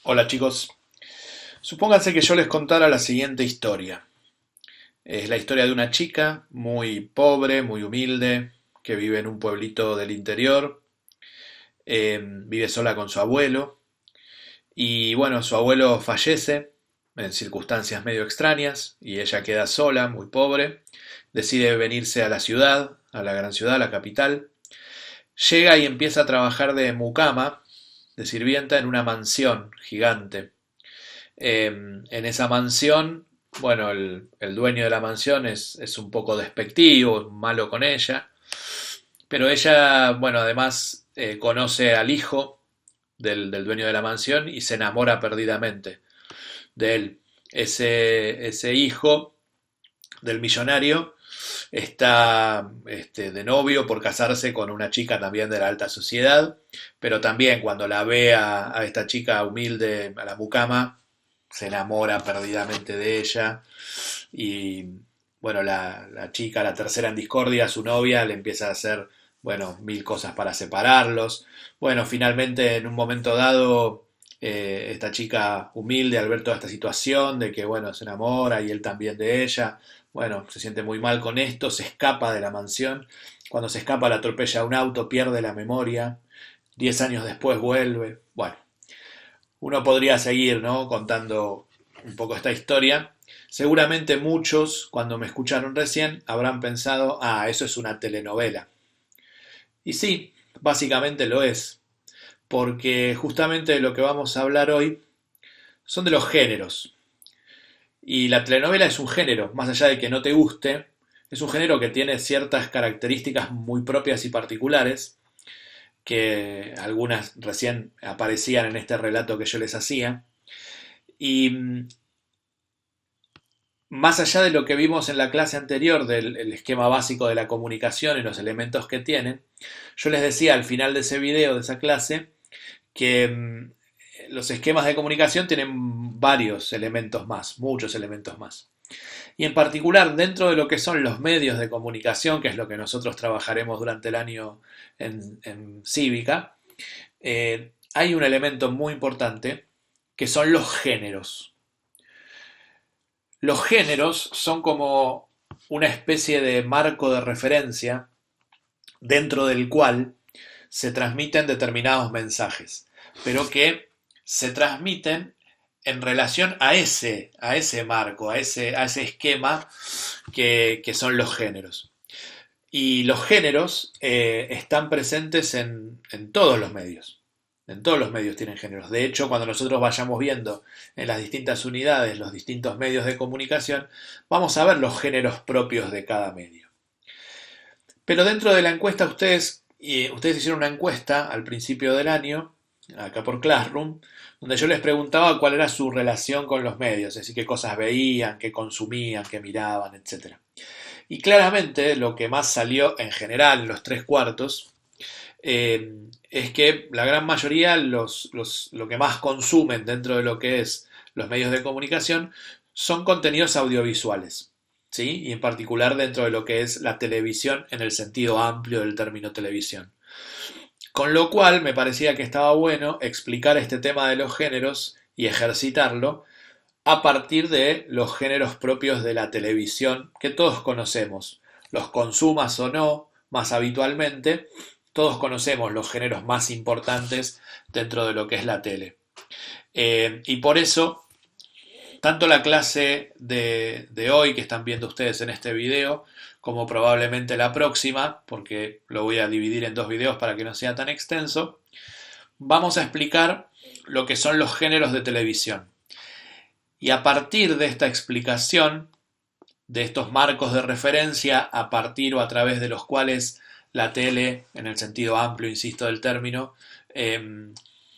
Hola chicos, supónganse que yo les contara la siguiente historia. Es la historia de una chica muy pobre, muy humilde, que vive en un pueblito del interior, vive sola con su abuelo y bueno, su abuelo fallece en circunstancias medio extrañas y ella queda sola, muy pobre, decide venirse a la ciudad, a la gran ciudad, a la capital, llega y empieza a trabajar de mucama, de sirvienta en una mansión gigante. En esa mansión, bueno, el dueño de la mansión es un poco despectivo, malo con ella, pero ella, bueno, además conoce al hijo del dueño de la mansión y se enamora perdidamente de él. Ese hijo del millonario está de novio por casarse con una chica también de la alta sociedad, pero también cuando la ve a esta chica humilde, a la mucama, se enamora perdidamente de ella y bueno, la chica, la tercera en discordia, su novia, le empieza a hacer, bueno, mil cosas para separarlos. Bueno, finalmente en un momento dado, esta chica humilde al ver toda esta situación de que, bueno, se enamora y él también de ella, bueno, se siente muy mal con esto, se escapa de la mansión. Cuando se escapa la atropella un auto, pierde la memoria. 10 años después vuelve. Bueno, uno podría seguir, ¿no?, contando un poco esta historia. Seguramente muchos, cuando me escucharon recién, habrán pensado, ah, eso es una telenovela. Y sí, básicamente lo es, porque justamente de lo que vamos a hablar hoy son de los géneros. Y la telenovela es un género, más allá de que no te guste, es un género que tiene ciertas características muy propias y particulares, que algunas recién aparecían en este relato que yo les hacía. Y más allá de lo que vimos en la clase anterior del esquema básico de la comunicación y los elementos que tienen, yo les decía al final de ese video, de esa clase, que los esquemas de comunicación tienen varios elementos más, muchos elementos más. Y en particular, dentro de lo que son los medios de comunicación, que es lo que nosotros trabajaremos durante el año en Cívica, hay un elemento muy importante que son los géneros. Los géneros son como una especie de marco de referencia dentro del cual se transmiten determinados mensajes, pero que se transmiten en relación a ese marco, a ese esquema que son los géneros. Y los géneros están presentes en todos los medios. En todos los medios tienen géneros. De hecho, cuando nosotros vayamos viendo en las distintas unidades los distintos medios de comunicación, vamos a ver los géneros propios de cada medio. Pero dentro de la encuesta, ustedes hicieron una encuesta al principio del año, acá por Classroom, donde yo les preguntaba cuál era su relación con los medios, es decir, qué cosas veían, qué consumían, qué miraban, etc. Y claramente lo que más salió en general, en los tres cuartos, es que la gran mayoría, lo que más consumen dentro de lo que es los medios de comunicación, son contenidos audiovisuales, ¿sí? Y en particular dentro de lo que es la televisión en el sentido amplio del término televisión. Con lo cual me parecía que estaba bueno explicar este tema de los géneros y ejercitarlo a partir de los géneros propios de la televisión que todos conocemos, los consumas o no más habitualmente, todos conocemos los géneros más importantes dentro de lo que es la tele. Y por eso, tanto la clase de hoy que están viendo ustedes en este video, como probablemente la próxima, porque lo voy a dividir en dos videos para que no sea tan extenso, vamos a explicar lo que son los géneros de televisión. Y a partir de esta explicación, de estos marcos de referencia, a partir o a través de los cuales la tele, en el sentido amplio, insisto, del término,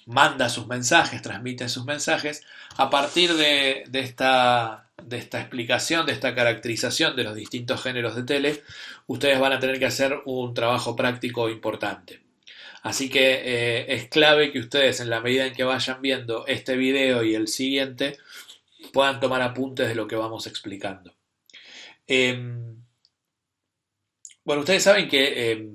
manda sus mensajes, transmite sus mensajes, a partir de esta explicación, de esta caracterización de los distintos géneros de tele, ustedes van a tener que hacer un trabajo práctico importante. Así que es clave que ustedes, en la medida en que vayan viendo este video y el siguiente, puedan tomar apuntes de lo que vamos explicando. Bueno, ustedes saben que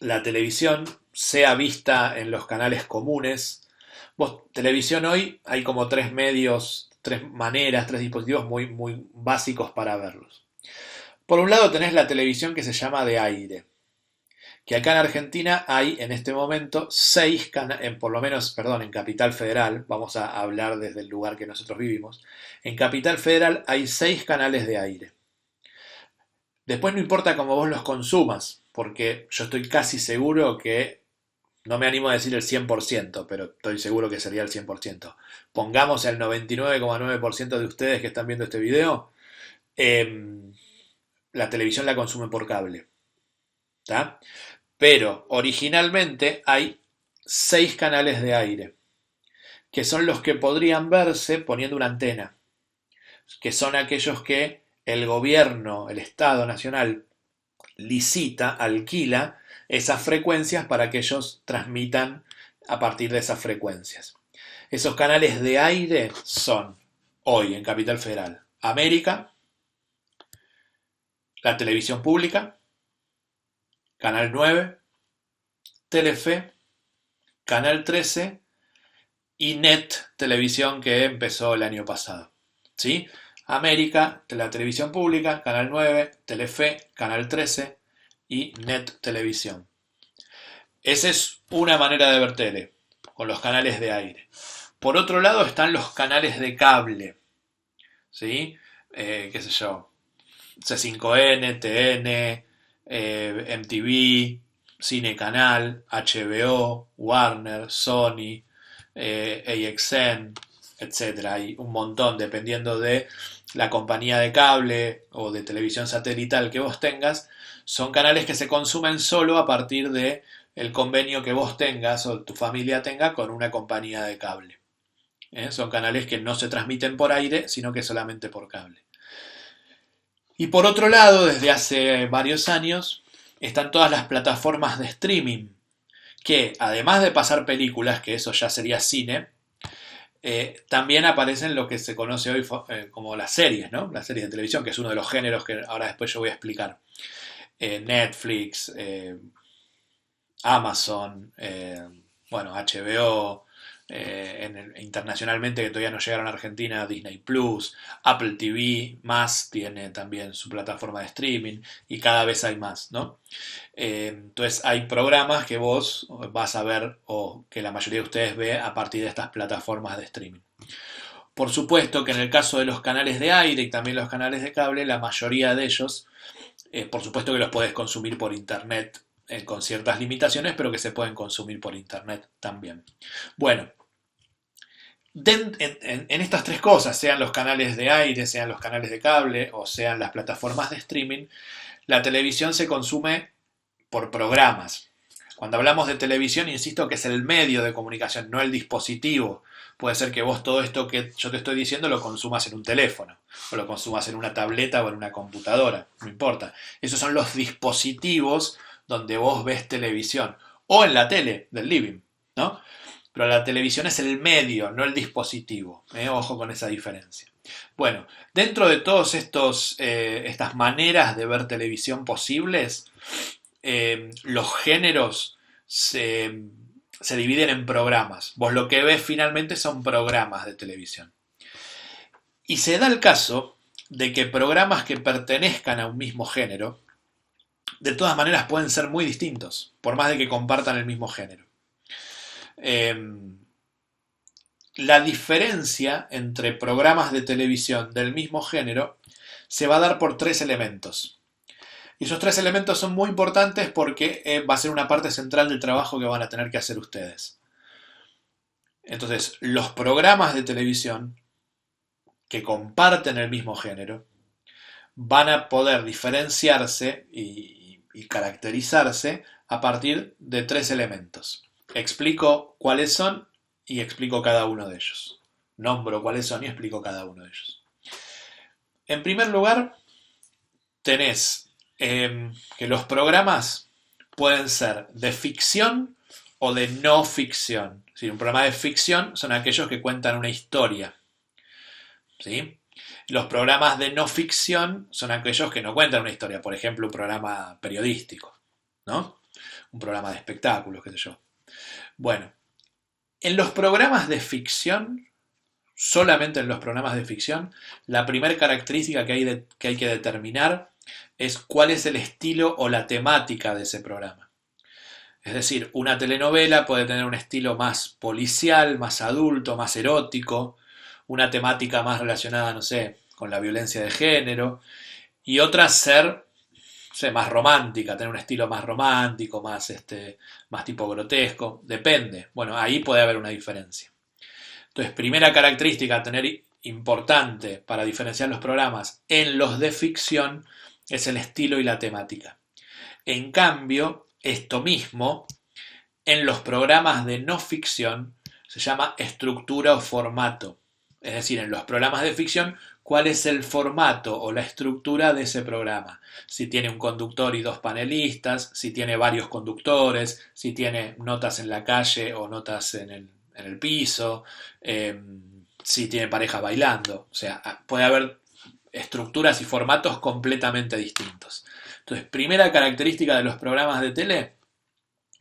la televisión, sea vista en los canales comunes, Vos, televisión hoy, hay como tres medios, tres maneras, tres dispositivos muy básicos para verlos. Por un lado tenés la televisión que se llama de aire, que acá en Argentina hay en este momento seis canales, por lo menos, perdón, en Capital Federal, vamos a hablar desde el lugar que nosotros vivimos, en Capital Federal hay seis canales de aire. Después no importa cómo vos los consumas, porque yo estoy casi seguro que, no me animo a decir el 100%, pero estoy seguro que sería el 100%. Pongamos el 99,9% de ustedes que están viendo este video, la televisión la consumen por cable. ¿Tá? Pero originalmente hay seis canales de aire, que son los que podrían verse poniendo una antena, que son aquellos que el gobierno, el Estado Nacional, licita, alquila esas frecuencias para que ellos transmitan a partir de esas frecuencias. Esos canales de aire son, hoy en Capital Federal, América, la televisión pública, Canal 9, Telefe, Canal 13 y NET Televisión, que empezó el año pasado. ¿Sí? América, la televisión pública, Canal 9, Telefe, Canal 13 y NET Televisión. Esa es una manera de ver tele, con los canales de aire. Por otro lado están los canales de cable. ¿Sí? Qué sé yo, C5N, TN, MTV, Cine Canal, HBO, Warner, Sony, AXN, etcétera. Hay un montón, dependiendo de la compañía de cable o de televisión satelital que vos tengas. Son canales que se consumen solo a partir de el convenio que vos tengas o tu familia tenga con una compañía de cable. Son canales que no se transmiten por aire, sino que solamente por cable. Y por otro lado, desde hace varios años, están todas las plataformas de streaming, que además de pasar películas, que eso ya sería cine, también aparecen lo que se conoce hoy como las series, ¿no? Las series de televisión, que es uno de los géneros que ahora después yo voy a explicar. Netflix, Amazon, bueno, HBO, internacionalmente que todavía no llegaron a Argentina, Disney Plus, Apple TV más tiene también su plataforma de streaming y cada vez hay más, ¿no? Entonces hay programas que vos vas a ver o que la mayoría de ustedes ve a partir de estas plataformas de streaming. Por supuesto que en el caso de los canales de aire y también los canales de cable, la mayoría de ellos, por supuesto que los puedes consumir por internet con ciertas limitaciones, pero que se pueden consumir por internet también. Bueno, en estas tres cosas, sean los canales de aire, sean los canales de cable o sean las plataformas de streaming, la televisión se consume por programas. Cuando hablamos de televisión, insisto que es el medio de comunicación, no el dispositivo. Puede ser que vos todo esto que yo te estoy diciendo lo consumas en un teléfono, o lo consumas en una tableta o en una computadora, no importa. Esos son los dispositivos donde vos ves televisión, o en la tele del living, ¿no? Pero la televisión es el medio, no el dispositivo. Ojo con esa diferencia. Bueno, dentro de todas estas maneras de ver televisión posibles, los géneros se dividen en programas. Vos lo que ves finalmente son programas de televisión. Y se da el caso de que programas que pertenezcan a un mismo género, de todas maneras pueden ser muy distintos, por más de que compartan el mismo género. La diferencia entre programas de televisión del mismo género se va a dar por tres elementos. Y esos tres elementos son muy importantes porque va a ser una parte central del trabajo que van a tener que hacer ustedes. Entonces, los programas de televisión que comparten el mismo género van a poder diferenciarse y caracterizarse a partir de tres elementos. Explico cuáles son y explico cada uno de ellos. Nombro cuáles son y explico cada uno de ellos. En primer lugar, tenés que los programas pueden ser de ficción o de no ficción. ¿Sí? Un programa de ficción son aquellos que cuentan una historia. ¿Sí? Los programas de no ficción son aquellos que no cuentan una historia. Por ejemplo, un programa periodístico, ¿no? Un programa de espectáculos, qué sé yo. Bueno, En los programas de ficción, solamente en los programas de ficción, la primera característica que hay que determinar es cuál es el estilo o la temática de ese programa. Es decir, una telenovela puede tener un estilo más policial, más adulto, más erótico, una temática más relacionada, no sé, con la violencia de género, y otra ser, no sé, más romántica, tener un estilo más romántico, más tipo grotesco, depende. Bueno, ahí puede haber una diferencia. Entonces, primera característica a tener importante para diferenciar los programas en los de ficción es el estilo y la temática. En cambio, esto mismo en los programas de no ficción se llama estructura o formato. Es decir, en los programas de ficción, ¿cuál es el formato o la estructura de ese programa? Si tiene un conductor y dos panelistas, si tiene varios conductores, si tiene notas en la calle o notas en el piso, si tiene parejas bailando. O sea, puede haber estructuras y formatos completamente distintos. Entonces, primera característica de los programas de tele,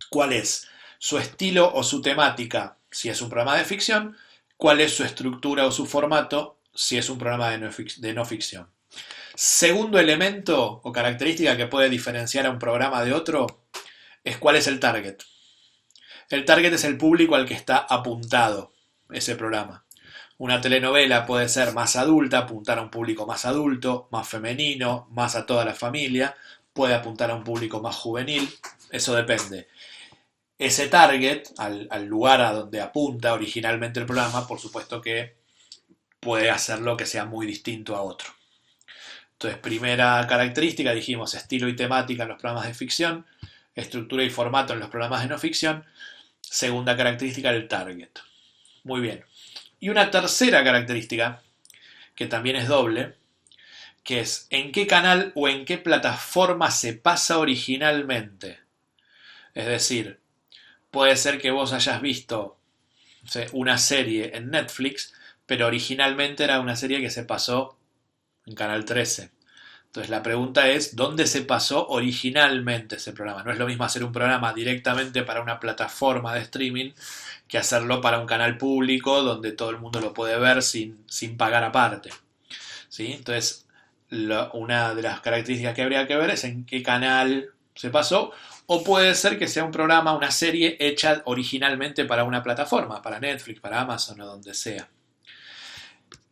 ¿cuál es? Su estilo o su temática, si es un programa de ficción, cuál es su estructura o su formato, si es un programa de no ficción. Segundo elemento o característica que puede diferenciar a un programa de otro es cuál es el target. El target es el público al que está apuntado ese programa. Una telenovela puede ser más adulta, apuntar a un público más adulto, más femenino, más a toda la familia, puede apuntar a un público más juvenil, eso depende. Ese target, al lugar a donde apunta originalmente el programa, por supuesto que puede hacerlo que sea muy distinto a otro. Entonces, primera característica, dijimos estilo y temática en los programas de ficción, estructura y formato en los programas de no ficción. Segunda característica, el target. Muy bien. Y una tercera característica, que también es doble, que es en qué canal o en qué plataforma se pasa originalmente. Es decir, puede ser que vos hayas visto, no sé, una serie en Netflix, pero originalmente era una serie que se pasó en Canal 13. Entonces la pregunta es, ¿dónde se pasó originalmente ese programa? No es lo mismo hacer un programa directamente para una plataforma de streaming que hacerlo para un canal público donde todo el mundo lo puede ver sin pagar aparte. ¿Sí? Entonces, una de las características que habría que ver es en qué canal se pasó, o puede ser que sea un programa, una serie hecha originalmente para una plataforma, para Netflix, para Amazon o donde sea.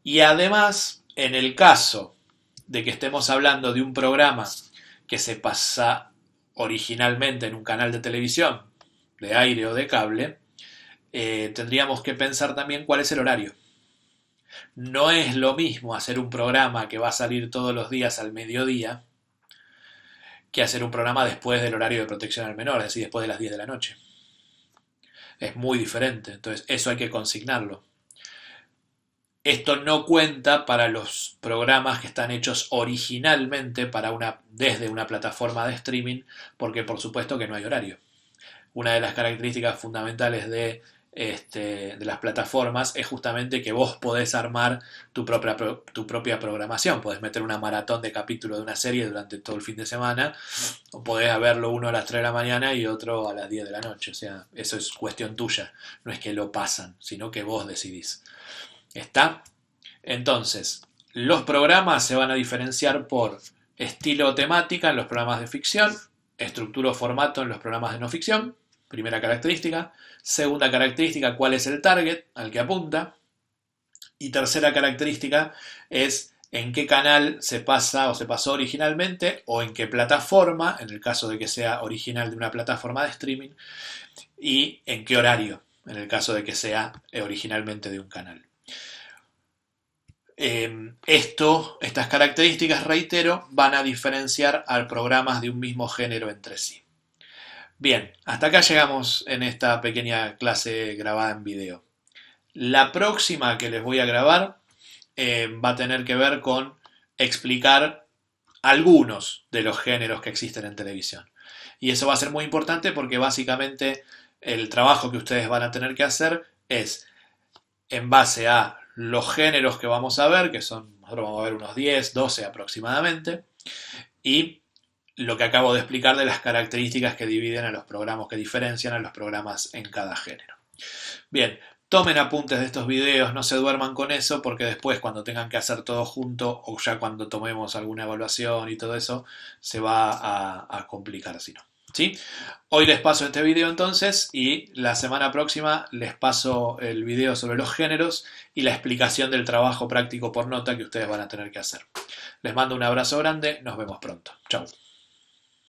Y además, en el caso de que estemos hablando de un programa que se pasa originalmente en un canal de televisión, de aire o de cable, tendríamos que pensar también cuál es el horario. No es lo mismo hacer un programa que va a salir todos los días al mediodía que hacer un programa después del horario de protección al menor, es decir, después de las 10 de la noche. Es muy diferente, entonces eso hay que consignarlo. Esto no cuenta para los programas que están hechos originalmente desde una plataforma de streaming, porque por supuesto que no hay horario. Una de las características fundamentales de las plataformas es justamente que vos podés armar tu propia programación. Podés meter una maratón de capítulos de una serie durante todo el fin de semana, o podés verlo uno a las 3 de la mañana y otro a las 10 de la noche. O sea, eso es cuestión tuya. No es que lo pasan, sino que vos decidís. ¿Está? Entonces, los programas se van a diferenciar por estilo o temática en los programas de ficción, estructura o formato en los programas de no ficción, primera característica. Segunda característica, cuál es el target al que apunta. Y tercera característica es en qué canal se pasa o se pasó originalmente, o en qué plataforma, en el caso de que sea original de una plataforma de streaming, y en qué horario, en el caso de que sea originalmente de un canal. Estas características, reitero, van a diferenciar a programas de un mismo género entre sí. Bien, hasta acá llegamos en esta pequeña clase grabada en video. La próxima que les voy a grabar va a tener que ver con explicar algunos de los géneros que existen en televisión. Y eso va a ser muy importante porque básicamente el trabajo que ustedes van a tener que hacer es, en base a los géneros que vamos a ver, que son, nosotros vamos a ver unos 10, 12 aproximadamente, y lo que acabo de explicar de las características que dividen a los programas, que diferencian a los programas en cada género. Bien, tomen apuntes de estos videos, no se duerman con eso, porque después cuando tengan que hacer todo junto o ya cuando tomemos alguna evaluación y todo eso, se va a complicar si no. ¿Sí? Hoy les paso este video entonces y la semana próxima les paso el video sobre los géneros y la explicación del trabajo práctico por nota que ustedes van a tener que hacer. Les mando un abrazo grande, nos vemos pronto. Chau.